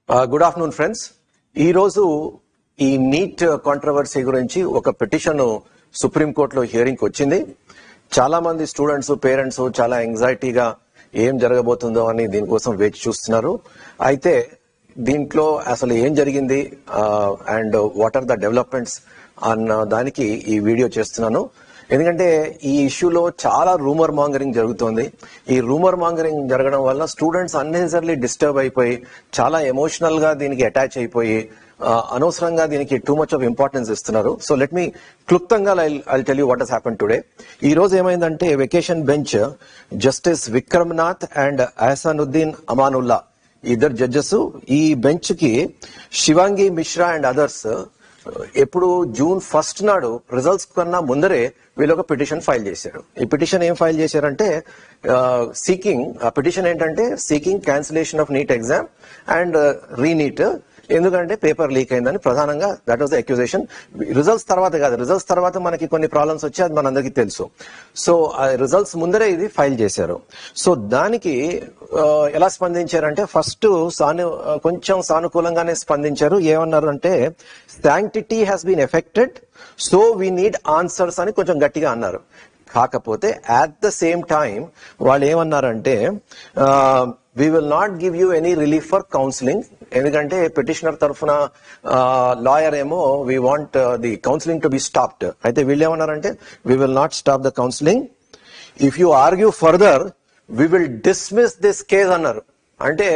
Good afternoon friends. ఈ రోజు ఈ నీట్ కాంట్రవర్సీ గురించి ఒక పిటిషన్ సుప్రీం కోర్టులో హియరింగ్ వచ్చింది. చాలా మంది స్టూడెంట్స్, పేరెంట్స్ చాలా యాంగ్జైటీగా ఏం జరగబోతుందో అని దీనికోసం వేచి చూస్తున్నారు. అయితే దీంట్లో అసలు ఏం జరిగింది and what are the developments అన్న దానికి ఈ వీడియో చేస్తున్నాను. ఎందుకంటే ఈ ఇష్యూలో చాలా రూమర్ మాంగరింగ్ జరుగుతోంది. ఈ రూమర్ మాంగరింగ్ జరగడం వల్ల స్టూడెంట్స్ అన్నెసెసరీలీ డిస్టర్బ్ అయిపోయి చాలా ఎమోషనల్ గా దీనికి అటాచ్ అయిపోయి అనవసరంగా దీనికి టూ మచ్ ఆఫ్ ఇంపార్టెన్స్ ఇస్తున్నారు. సో లెట్ మీ క్లుప్తంగా I tell you what has happen today. ఈ రోజు ఏమైందంటే vacation bench justice Vikram Nath and Ahsanuddin Amanullah ఇద్దరు జడ్జెస్, ఈ బెంచ్ కి శివాంగి మిశ్రా అండ్ అదర్స్ ఎప్పుడు జూన్ 1 నాడు రిజల్ట్స్ కన్నా ముందరే వీళ్ళు ఒక పిటిషన్ ఫైల్ చేశారు. ఈ పిటిషన్ ఏం ఫైల్ చేశారంటే పిటిషన్ ఏంటంటే seeking cancellation of NEET exam and re-NEET, ఎందుకంటే పేపర్ లీక్ అయిందని ప్రధానంగా that was the accusation. Results తర్వాత కాదు, రిజల్ట్స్ తర్వాత మనకి కొన్ని ప్రాబ్లమ్స్ వచ్చాయి, అది మనందరికీ తెలుసు. సో ఆ రిజల్ట్స్ ముందరే ఇది ఫైల్ చేశారు. సో దానికి ఎలా స్పందించారంటే ఫస్ట్ కొంచెం సానుకూలంగానే స్పందించారు. ఏమన్నారు అంటే sanctity has been affected, so we need answers అని కొంచెం గట్టిగా అన్నారు. కాకపోతే అట్ ద సేమ్ టైం వాళ్ళు ఏమన్నారంటే we will not give you any relief for counselling, ఎందుకంటే పిటిషనర్ తరఫున లాయర్ ఏమో we want the counselling to be stopped. అయితే వీళ్ళు ఏమన్నారంటే we will not stop the counselling, if you argue further we will dismiss this case అన్నారు. అంటే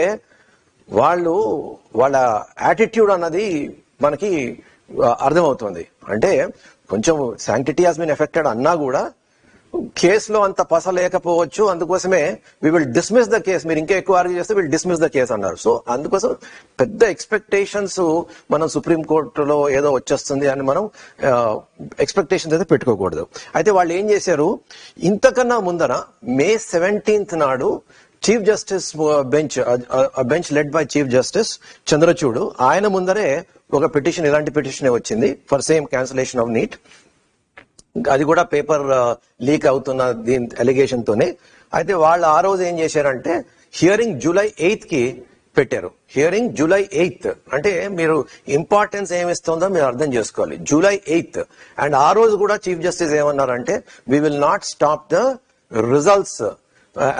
వాళ్ళ attitude అన్నది మనకి అర్థమవుతుంది. అంటే కొంచెం శాంక్టిటీ హాస్ బీన్ ఎఫెక్టెడ్ అన్నా కూడా కేసులో అంత పస లేకపోవచ్చు, అందుకోసమే we will dismiss the case, మీరు ఇంకా ఎక్కువ ఆర్గ్యూ చేస్తే విల్ డిస్మిస్ ద కేసు అన్నారు. సో అందుకోసం పెద్ద ఎక్స్పెక్టేషన్స్ మనం సుప్రీం కోర్టులో ఏదో వచ్చేస్తుంది అని మనం ఎక్స్పెక్టేషన్స్ అయితే పెట్టుకోకూడదు. అయితే వాళ్ళు ఏం చేశారు, ఇంతకన్నా ముందర May 17 నాడు chief justice bench led by chief justice Chandrachud, ఆయన ముందరే ఒక పిటిషన్, ఇలాంటి పిటిషన్ వచ్చింది for same cancellation of NEET. అది కూడా పేపర్ లీక్ అవుతున్న దీని అలిగేషన్ తోనే. అయితే వాళ్ళు ఆ రోజు ఏం చేశారంటే హియరింగ్ July 8 కి పెట్టారు. హియరింగ్ July 8 అంటే మీరు ఇంపార్టెన్స్ ఏమిస్తుందో మీరు అర్థం చేసుకోవాలి. July 8 అండ్ ఆ రోజు కూడా చీఫ్ జస్టిస్ ఏమన్నారంటే we will not stop the results,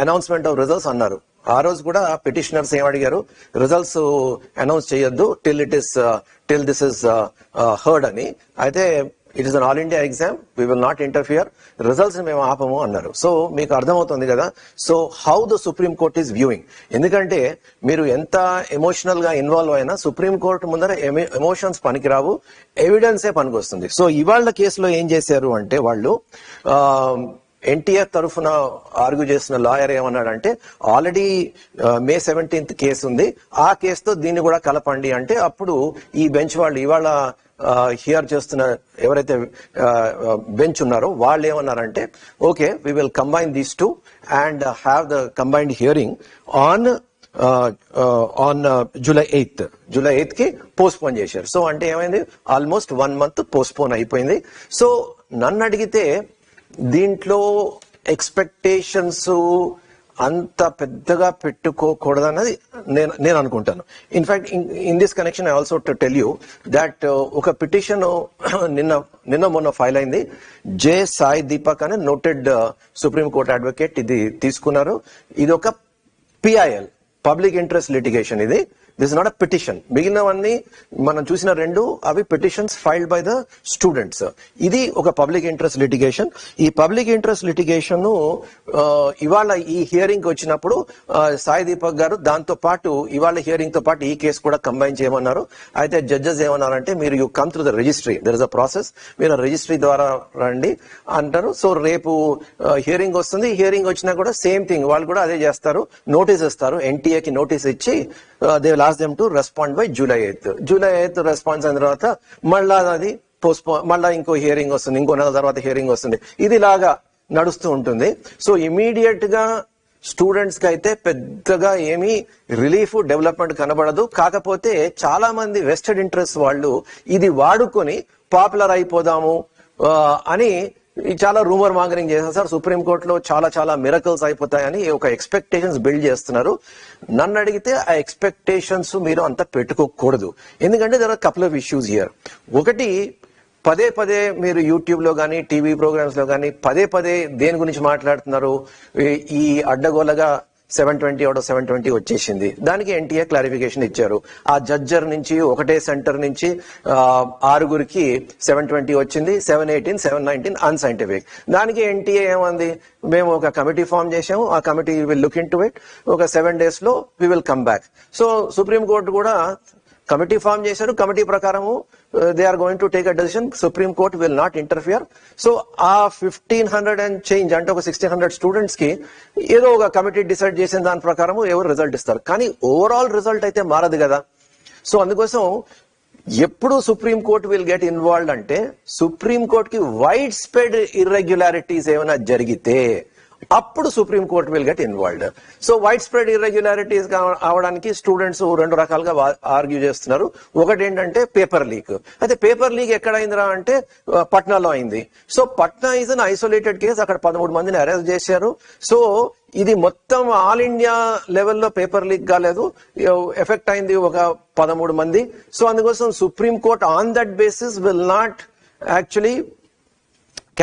announcement of results అన్నారు. ఆ రోజు కూడా పిటిషనర్స్ ఏం అడిగారు, రిజల్ట్స్ అనౌన్స్ చేయొద్దు టిల్ దిస్ ఇస్ హర్డ్ అని. అయితే it is an all India exam, we will not interfere, results మేము ఆపము అన్నారు. సో మీకు అర్థమవుతుంది కదా, so how the supreme court is viewing. ఎందుకంటే మీరు ఎంత ఎమోషనల్ గా ఇన్వాల్వ్ అయినా సుప్రీం కోర్టు ముందర ఎమోషన్స్ పనికిరావు, ఎవిడెన్సే పనికొస్తుంది. సో ఇవాళ కేసులో ఏం చేశారు అంటే వాళ్ళు ఎన్టీఆర్ తరఫున ఆర్గ్యూ చేసిన లాయర్ ఏమన్నాడంటే ఆల్రెడీ May 17 కేసు ఉంది, ఆ కేసుతో దీన్ని కూడా కలపండి అంటే అప్పుడు ఈ బెంచ్ వాళ్ళు ఇవాళ హియర్ చేస్తున్న ఎవరైతే బెంచ్ ఉన్నారో వాళ్ళు ఏమన్నారంటే okay we will combine these two and have the combined hearing on July 8 కి పోస్ట్పోన్ చేశారు. సో అంటే ఏమైంది, ఆల్మోస్ట్ 1 month పోస్ట్పోన్ అయిపోయింది. సో నన్ను అడిగితే దీంట్లో ఎక్స్పెక్టేషన్స్ అంత పెద్దగా పెట్టుకోకూడదన్నది నేను అనుకుంటాను. In fact in this connection I also to tell you that ఒక పిటిషన్ నిన్న మొన్న ఫైల్ అయింది. జే సాయి దీపక్ అనే నోటెడ్ సుప్రీం కోర్ట్ అడ్వకేట్ ఇది తీసుకున్నారు. ఇది ఒక PIL, పబ్లిక్ ఇంట్రెస్ట్ లిటిగేషన్. ఇది this is not a petition. మిగిలినవన్నీ మనం చూసిన రెండు అవి petitions filed by the students. ఇది ఒక పబ్లిక్ ఇంట్రెస్ట్ లిటిగేషన్. ఈ పబ్లిక్ ఇంట్రెస్ట్ లిటిగేషన్ ఇవాళ ఈ హియరింగ్ వచ్చినప్పుడు సాయి దీపక్ గారు దాంతో పాటు ఇవాళ హియరింగ్ తో పాటు ఈ కేసు కూడా కంబైన్ చేయమన్నారు. అయితే జడ్జెస్ ఏమన్నారంటే మీరు you come through the registry, there is a process, మీరు రిజిస్ట్రీ ద్వారా రండి అంటారు. సో రేపు హియరింగ్ వస్తుంది, హియరింగ్ వచ్చినా కూడా సేమ్ థింగ్ వాళ్ళు కూడా అదే చేస్తారు, నోటీస్ ఇస్తారు, ఎన్టీఏకి నోటీస్ ఇచ్చి they will ask them to respond by July 8th response అయిన తర్వాత మళ్ళా అది పోస్ట్పోన్, మళ్ళా ఇంకో హియరింగ్ వస్తుంది, ఇంకో నెల తర్వాత హియరింగ్ వస్తుంది, ఇది లాగా నడుస్తూ ఉంటుంది. సో ఇమీడియట్ గా స్టూడెంట్స్ కి అయితే పెద్దగా ఏమీ రిలీఫ్ డెవలప్మెంట్ కనబడదు. కాకపోతే చాలా మంది వెస్టెడ్ ఇంట్రెస్ట్ వాళ్ళు ఇది వాడుకొని పాపులర్ అయిపోదాము అని చాలా రూమర్ మాంగరింగ్ చేశారు సార్, సుప్రీంకోర్టులో చాలా చాలా మిరకల్స్ అయిపోతాయని ఒక ఎక్స్పెక్టేషన్స్ బిల్డ్ చేస్తున్నారు. నన్ను అడిగితే ఆ ఎక్స్పెక్టేషన్స్ మీరు అంత పెట్టుకోకూడదు. ఎందుకంటే there are couple of issues here. ఒకటి, పదే పదే మీరు యూట్యూబ్ లో కానీ టీవీ ప్రోగ్రామ్స్ లో కానీ పదే పదే దేని గురించి మాట్లాడుతున్నారు? ఈ అడ్డగోలగా 720 out of 720 వచ్చేసింది. దానికి ఎన్టీఏ క్లారిఫికేషన్ ఇచ్చారు. ఆ జడ్జర్ నుంచి ఒకటే సెంటర్ నుంచి 6గురికి 720 వచ్చింది, 718, 719 అన్సైంటిఫిక్. దానికి ఎన్టీఏ ఏమంది, మేము ఒక కమిటీ ఫామ్ చేసాము, ఆ committee will look into it, ఒక 7 days లో we will come back. So supreme court కూడా కమిటీ ఫామ్ చేశారు, కమిటీ ప్రకారము they are going to take a decision. Supreme court will not interfere. So ఆ 1500 and change అంటే ఒక 1600 students కి ఏదో ఒక కమిటీ డిసైడ్ చేసిన దాని ప్రకారం ఎవరు రిజల్ట్ ఇస్తారు, కానీ ఓవరాల్ రిజల్ట్ అయితే మారదు కదా. సో అందుకోసం ఎప్పుడు supreme court will get involved అంటే సుప్రీం కోర్ట్ కి వైడ్ స్ప్రెడ్ ఇర్రెగ్యులారిటీస్ ఏమైనా జరిగితే అప్పుడు supreme court will get involved. So wide spread irregularities అవడానికి స్టూడెంట్స్ 2 రకాలుగా ఆర్గ్యూ చేస్తున్నారు. ఒకటి ఏంటంటే పేపర్ లీక్. అయితే పేపర్ లీక్ ఎక్కడ అయిందిరా అంటే పట్నాలో అయింది. So Patna is an isolated case, అక్కడ 13 మందిని అరెస్ట్ చేశారు. సో ఇది మొత్తం ఆల్ ఇండియా లెవెల్లో పేపర్ లీక్ కాలేదు, ఎఫెక్ట్ అయింది ఒక 13 మంది. సో అందుకోసం supreme court on that basis will not actually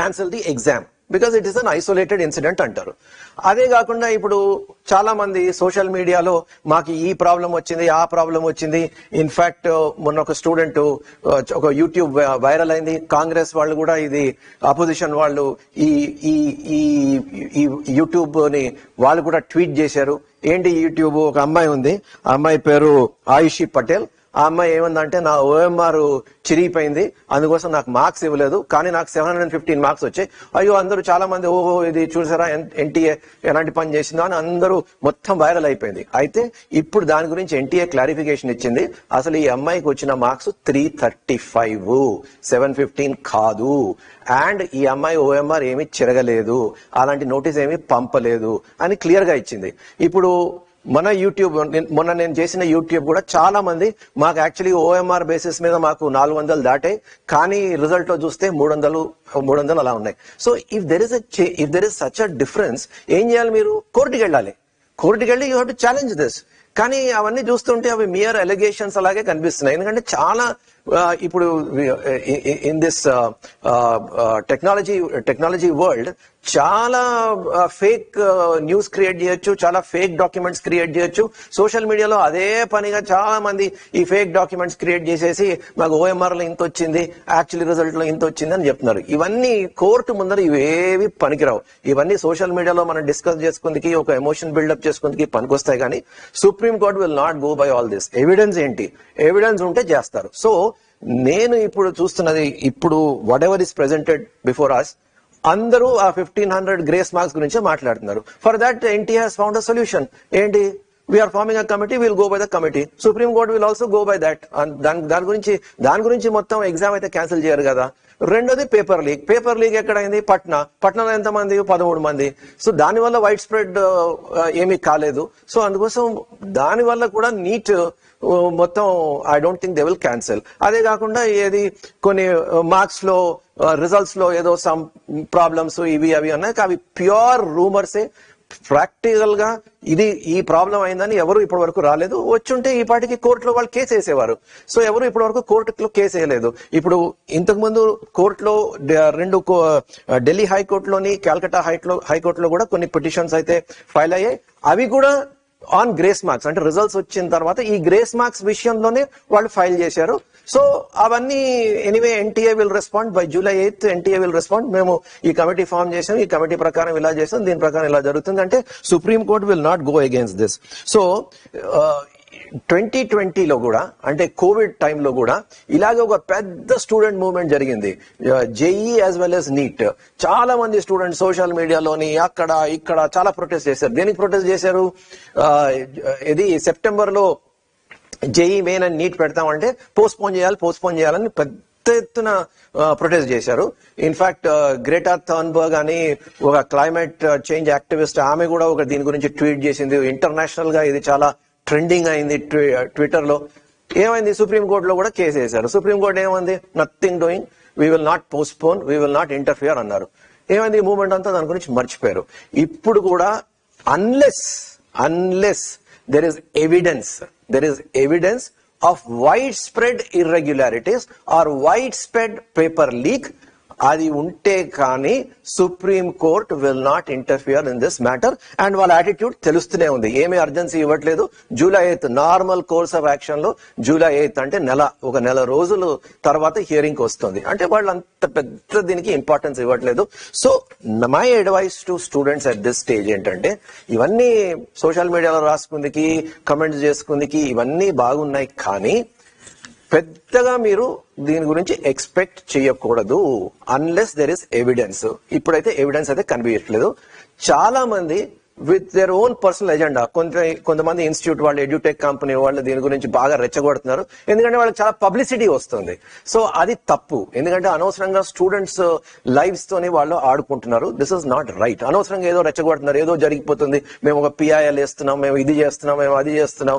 cancel the exam because it is an isolated incident అంటారు. అదే కాకుండా ఇప్పుడు చాలా మంది సోషల్ మీడియాలో మాకు ఈ ప్రాబ్లం వచ్చింది, ఆ ప్రాబ్లం వచ్చింది. ఇన్ఫాక్ట్ మొన్న ఒక స్టూడెంట్ ఒక యూట్యూబ్ వైరల్ అయింది, కాంగ్రెస్ వాళ్ళు కూడా ఇది అపోజిషన్ వాళ్ళు ఈ ఈ యూట్యూబ్ ని వాళ్ళు కూడా ట్వీట్ చేశారు. ఏంటి యూట్యూబ్? ఒక అమ్మాయి ఉంది, ఆ అమ్మాయి పేరు ఆయుషి పటేల్. ఆ అమ్మాయి ఏమందంటే నా ఓఎంఆర్ చిరిగిపోయింది, అందుకోసం నాకు మార్క్స్ ఇవ్వలేదు, కానీ నాకు 715 మార్క్స్ వచ్చాయి. అయ్యో అందరూ చాలా మంది ఓహో ఇది చూసారా ఎన్టీఏ ఎలాంటి పని చేసిందో అని అందరూ మొత్తం వైరల్ అయిపోయింది. అయితే ఇప్పుడు దాని గురించి ఎన్టీఏ క్లారిఫికేషన్ ఇచ్చింది. అసలు ఈ అమ్మాయికి వచ్చిన మార్క్స్ 335, 715 కాదు. అండ్ ఈ అమ్మాయి ఓఎంఆర్ ఏమీ చిరగలేదు, అలాంటి నోటీస్ ఏమీ పంపలేదు అని క్లియర్ గా ఇచ్చింది. ఇప్పుడు మన యూట్యూబ్ మొన్న నేను చేసిన యూట్యూబ్ కూడా చాలా మంది మాకు యాక్చువల్లీ ఓఎంఆర్ బేసిస్ మీద మాకు 400 దాటాయి, కానీ రిజల్ట్ లో చూస్తే 300 అలా ఉన్నాయి. So if there is such a difference, ఏం చేయాలి? మీరు కోర్టుకి వెళ్ళాలి. కోర్టుకి వెళ్ళి you have to challenge this. కానీ అవన్నీ చూస్తుంటే అవి మియర్ ఎలిగేషన్స్ అలాగే కనిపిస్తున్నాయి. ఎందుకంటే చాలా ఇప్పుడు ఇన్ దిస్ టెక్నాలజీ వరల్డ్ చాలా ఫేక్ న్యూస్ క్రియేట్ చేయొచ్చు, చాలా ఫేక్ డాక్యుమెంట్స్ క్రియేట్ చేయొచ్చు. సోషల్ మీడియాలో అదే పనిగా చాలా మంది ఈ ఫేక్ డాక్యుమెంట్స్ క్రియేట్ చేసేసి మాకు ఓఎంఆర్ లో ఇంత వచ్చింది, యాక్చువల్లీ రిజల్ట్ లో ఇంత వచ్చింది అని చెప్తున్నారు. ఇవన్నీ కోర్టు ముందర ఇవేవి పనికిరావు. ఇవన్నీ సోషల్ మీడియాలో మనం డిస్కస్ చేసుకుందికి, ఒక ఎమోషన్ బిల్డప్ చేసుకుందికి పనికొస్తాయి. కానీ supreme court will not go by all this. Evidence ఏంటి? ఎవిడెన్స్ ఉంటే చేస్తారు. సో నేను ఇప్పుడు చూస్తున్నది, ఇప్పుడు whatever is presented before us, అందరూ ఆ 1500 గ్రేస్ మార్క్స్ గురించి మాట్లాడుతున్నారు. For that NTA has found a solution. ఏంటి? We're forming a committee, will go by the committee. Supreme court will also go by that. దాని గురించి మొత్తం exam అయితే cancel చేయరు కదా. రెండోది పేపర్ లీక్. పేపర్ లీక్ ఎక్కడైంది? పట్నాలో ఎంతమంది? 13 మంది. సో దానివల్ల వైడ్ స్ప్రెడ్ ఏమీ కాలేదు. సో అందుకోసం దానివల్ల కూడా నీట్ మొత్తం I don't think they will cancel. అదే కాకుండా ఏది కొన్ని మార్క్స్ లో రిజల్ట్స్ లో ఏదో సమ్ ప్రాబ్లమ్స్ ఇవి అవి ఉన్నాయి, అవి ప్యూర్ రూమర్సే. ప్రాక్టికల్ గా ఈ ప్రాబ్లం అయిందని ఎవరు ఇప్పటి వరకు రాలేదు. వచ్చుంటే ఈ పాటికి కోర్టులో వాళ్ళు కేసు వేసేవారు. సో ఎవరు ఇప్పటి వరకు కోర్టులో కేసు వేయలేదు. ఇప్పుడు ఇంతకు ముందు కోర్టులో 2 ఢిల్లీ హైకోర్టులోని క్యాల్కటా హైకోర్టులో కూడా కొన్ని పిటిషన్స్ అయితే ఫైల్ అయ్యాయి. అవి కూడా ఆన్ గ్రేస్ మార్క్స్, అంటే రిజల్ట్స్ వచ్చిన తర్వాత ఈ గ్రేస్ మార్క్స్ విషయంలోనే వాళ్ళు ఫైల్ చేశారు. సో అవన్నీ anyway NTA will respond by July 8th. NTA will respond. మేము ఈ కమిటీ ఫామ్ చేసాం, ఈ కమిటీ ప్రకారం ఇలా చేసాం, దీని ప్రకారం ఇలా జరుగుతుంది అంటే supreme court will not go against this. So 2020లో కూడా, అంటే కోవిడ్ టైంలో కూడా ఇలాగే ఒక పెద్ద స్టూడెంట్ మూవ్మెంట్ జరిగింది, JEE as well as NEET. చాలా మంది స్టూడెంట్స్ సోషల్ మీడియాలోని అక్కడ ఇక్కడ చాలా ప్రొటెస్ట్ చేశారు. దేనికి ప్రొటెస్ట్ చేశారు? ఇది సెప్టెంబర్ లో జేఈ మెయిన్ అని నీట్ పెడతామంటే పోస్ట్పోన్ చేయాలని పెద్ద ఎత్తున ప్రొటెస్ట్ చేశారు. ఇన్ఫాక్ట్ గ్రేటా థర్న్బర్గ్ అని ఒక క్లైమేట్ చేంజ్ యాక్టివిస్ట్, ఆమె కూడా ఒక దీని గురించి ట్వీట్ చేసింది. ఇంటర్నేషనల్ గా ఇది చాలా ట్రెండింగ్ అయింది ట్విట్టర్ లో. ఏమైంది? సుప్రీంకోర్టులో కూడా కేసు వేశారు. సుప్రీంకోర్టు ఏమైంది? Nothing doing. We will not postpone, we will not interfere అన్నారు. ఏమైంది? ఈ మూవ్మెంట్ అంతా దాని గురించి మర్చిపోయారు. ఇప్పుడు కూడా unless there is evidence of widespread irregularities or widespread paper leak, అది ఉంటే కానీ supreme court will not interfere in this matter. And వాళ్ళ యాటిట్యూడ్ తెలుస్తూనే ఉంది, ఏమీ అర్జెన్సీ ఇవ్వట్లేదు. July 8th normal course of action లో July 8th అంటే ఒక నెల రోజులు తర్వాత హియరింగ్ వస్తుంది. అంటే వాళ్ళు అంత పెద్ద దీనికి ఇంపార్టెన్స్ ఇవ్వట్లేదు. So my advice to students at this stage ఏంటంటే, ఇవన్నీ సోషల్ మీడియాలో రాసుకుందికి, కమెంట్స్ చేసుకుందికి ఇవన్నీ బాగున్నాయి, కానీ పెద్దగా మీరు దీని గురించి ఎక్స్పెక్ట్ చేయకూడదు అన్లెస్ దెర్ ఇస్ ఎవిడెన్స్. ఇప్పుడైతే ఎవిడెన్స్ అయితే కనిపించట్లేదు. చాలా మంది with their own personal agenda, కొంతమంది ఇన్స్టిట్యూట్ వాళ్ళు, ఎడ్యుటెక్ కంపెనీ వాళ్ళు దీని గురించి బాగా రెచ్చగొడుతున్నారు. ఎందుకంటే వాళ్ళకి చాలా పబ్లిసిటీ వస్తుంది. సో అది తప్పు. ఎందుకంటే అనవసరంగా స్టూడెంట్స్ లైఫ్స్ తోని వాళ్ళు ఆడుకుంటున్నారు. This is not right. అనవసరంగా ఏదో రెచ్చగొడుతున్నారు, ఏదో జరిగిపోతుంది, మేము ఒక పిఐఎల్ వేస్తున్నాం, మేము ఇది చేస్తున్నాం, మేము అది చేస్తున్నాం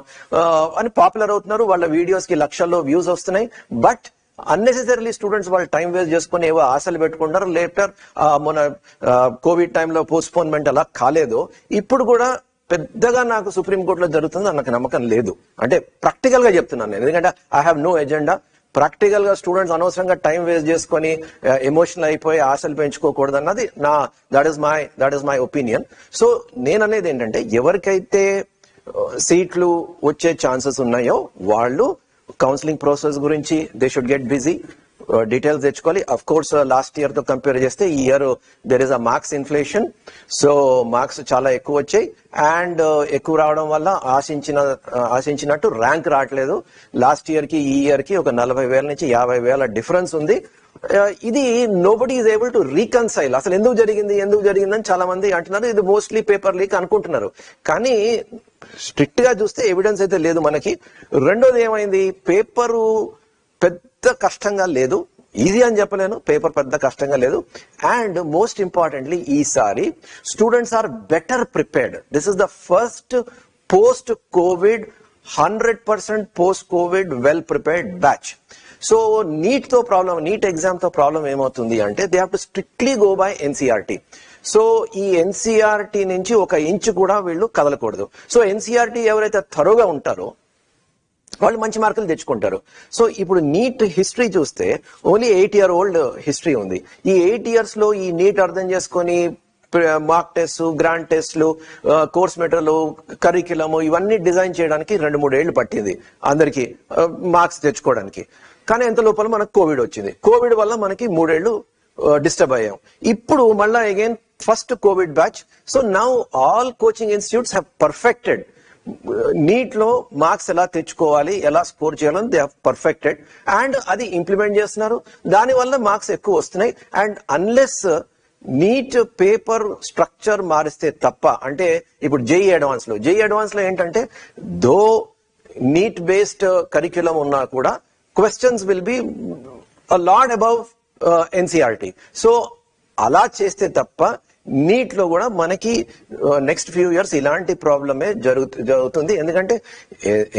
అని పాపులర్ అవుతున్నారు. వాళ్ళ వీడియోస్ కి లక్షల్లో వ్యూస్ వస్తున్నాయి. బట్ అన్నెసెసరీలీ స్టూడెంట్స్ వాళ్ళు టైం వేస్ట్ చేసుకుని ఏవో ఆశలు పెట్టుకుంటారు. లేటర్ మన కోవిడ్ టైంలో పోస్ట్పోన్మెంట్ అలా కాలేదు. ఇప్పుడు కూడా పెద్దగా నాకు సుప్రీంకోర్టులో జరుగుతుంది నాకు నమ్మకం లేదు. అంటే ప్రాక్టికల్ గా చెప్తున్నాను నేను, ఎందుకంటే I have no agenda. Practical గా స్టూడెంట్స్ అనవసరంగా టైం వేస్ట్ చేసుకుని ఎమోషనల్ అయిపోయి ఆశలు పెంచుకోకూడదు అన్నది that is my opinion. So నేను అనేది ఏంటంటే, ఎవరికైతే సీట్లు వచ్చే ఛాన్సెస్ ఉన్నాయో వాళ్ళు కౌన్సిలింగ్ ప్రాసెస్ గురించి they should get busy, details తెచ్చుకోవాలి. అఫ్ కోర్స్ లాస్ట్ ఇయర్ తో కంపేర్ చేస్తే ఈ year there is a marks inflation. So marks చాలా ఎక్కువ వచ్చాయి. అండ్ ఎక్కువ రావడం వల్ల ఆశించినట్టు ర్యాంక్ రావట్లేదు. లాస్ట్ ఇయర్ కి ఈ ఇయర్ కి ఒక 40,000 నుంచి 50,000 డిఫరెన్స్ ఉంది. ఇది nobody is able to reconcile. అసలు ఎందుకు జరిగిందని చాలా మంది అంటున్నారు. ఇది మోస్ట్లీ పేపర్ లీక్ అనుకుంటున్నారు, కానీ స్ట్రిక్ట్ గా చూస్తే ఎవిడెన్స్ అయితే లేదు మనకి. రెండోది ఏమైంది, పేపరు పెద్ద కష్టంగా లేదు, ఈజీ అని చెప్పలేను, పేపర్ పెద్ద కష్టంగా లేదు. అండ్ మోస్ట్ ఇంపార్టెంట్లీ ఈసారి students are better prepared. This is the first post covid 100% post covid well prepared batch. So NEET exam తో ప్రాబ్లం ఏమవుతుంది అంటే, they have to strictly go by NCERT. So ఈ NCERT నుంచి ఒక inch కూడా వీళ్ళు కదలకూడదు. So NCERT ఎవరైతే థరోగా ఉంటారో వాళ్ళు మంచి మార్కులు తెచ్చుకుంటారు. సో ఇప్పుడు నీట్ హిస్టరీ చూస్తే ఓన్లీ 8 year old హిస్టరీ ఉంది. ఈ 8 years లో ఈ నీట్ అర్థం చేసుకొని మార్క్ టెస్ట్, గ్రాండ్ టెస్ట్లు, కోర్స్ మెటీరియల్, కరిక్యులమ్ ఇవన్నీ డిజైన్ చేయడానికి 2-3 ఏళ్లు పట్టింది అందరికి మార్క్స్ తెచ్చుకోవడానికి. కానీ ఎంత లోపల మనకు కోవిడ్ వచ్చింది. కోవిడ్ వల్ల మనకి 3 ఏళ్లు డిస్టర్బ్ అయ్యాం. ఇప్పుడు మళ్ళా again first covid batch. So now all coaching institutes have perfected NEET లో మార్క్స్ ఎలా తెచ్చుకోవాలి, ఎలా స్కోర్ చేయాలని దే హ్యావ్ పర్ఫెక్టెడ్. అండ్ అది ఇంప్లిమెంట్ చేస్తున్నారు. దానివల్ల మార్క్స్ ఎక్కువ వస్తున్నాయి. And unless NEET paper structure మారిస్తే తప్ప, అంటే ఇప్పుడు జేఈ అడ్వాన్స్ లో ఏంటంటే, దో నీట్ బేస్డ్ కరిక్యులం ఉన్నా కూడా questions will be a lot above NCERT. So అలా చేస్తే తప్ప నీట్ లో కూడా మనకి నెక్స్ట్ ఫ్యూ ఇయర్స్ ఇలాంటి ప్రాబ్లమే జరుగుతుంది. ఎందుకంటే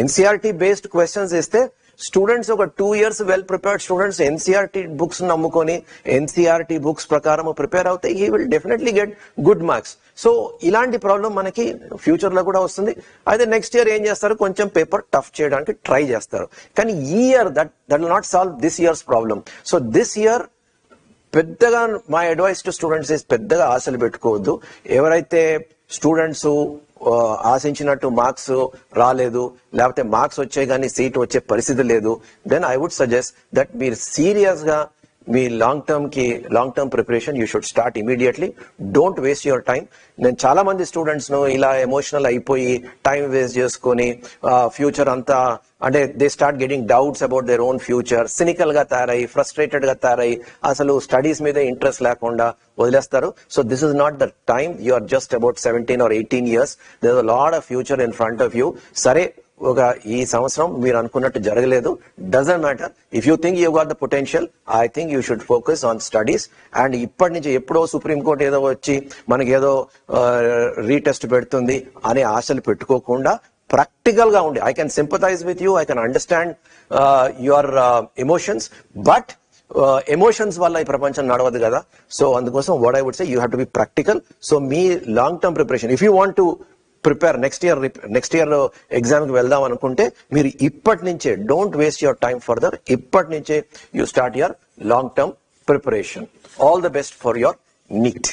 ఎన్సీఆర్టీ బేస్డ్ క్వశ్చన్స్ ఇస్తే స్టూడెంట్స్ ఒక 2 years well prepared students NCERT books నమ్ముకొని ఎన్సీఆర్టీ బుక్స్ ప్రకారం ప్రిపేర్ అవుతాయి. He will definitely get good marks. So ఇలాంటి ప్రాబ్లం మనకి ఫ్యూచర్ లో కూడా వస్తుంది. అయితే నెక్స్ట్ ఇయర్ ఏం చేస్తారు, కొంచెం పేపర్ టఫ్ చేయడానికి ట్రై చేస్తారు. కానీ ఈ year that will not solve this year's problem. So this year పెద్దగా my advice to students is పెద్దగా ఆశలు పెట్టుకోవద్దు. ఎవరైతే స్టూడెంట్స్ ఆశించినట్టు మార్క్స్ రాలేదు, లేకపోతే మార్క్స్ వచ్చే కానీ సీట్ వచ్చే పరిస్థితి లేదు, then I would suggest that మీరు సీరియస్ గా మీ long term preparation you should start immediately. Don't waste your time. నేను చాలా మంది స్టూడెంట్స్ ను ఇలా ఎమోషనల్ అయిపోయి టైం వేస్ట్ చేసుకుని ఫ్యూచర్ అంతా, అంటే they start getting doubts about their own future, cynical గా తయారై, ఫ్రస్ట్రేటెడ్ గా తయారై, అసలు స్టడీస్ మీద ఇంట్రెస్ట్ లేకుండా వదిలేస్తారు. So this is not the time. You are just about 17 or 18 years. There is a lot of future in front of you. సరే, ఈ సంవత్సరం మీరు అనుకున్నట్టు జరగలేదు, doesn't matter. If you think you got the potential, I think you should focus on studies. And ఇప్పటి నుంచి ఎప్పుడో supreme court ఏదో వచ్చి మనకి ఏదో రీటెస్ట్ పెడుతుంది అనే ఆశలు పెట్టుకోకుండా ప్రాక్టికల్ గా ఉండి, I can sympathise with you, I can understand your emotions, but emotions వల్ల ఈ ప్రపంచం నడవదు కదా. సో అందుకోసం what I would say you have to be practical. So మీ long term preparation, if you want to prepare next year exam కి వెళ్దాం అనుకుంటే మీరు ఇప్పటి నుంచే, don't waste your time further, ఇప్పటి నుంచే you start your long term preparation. All the best for your neat.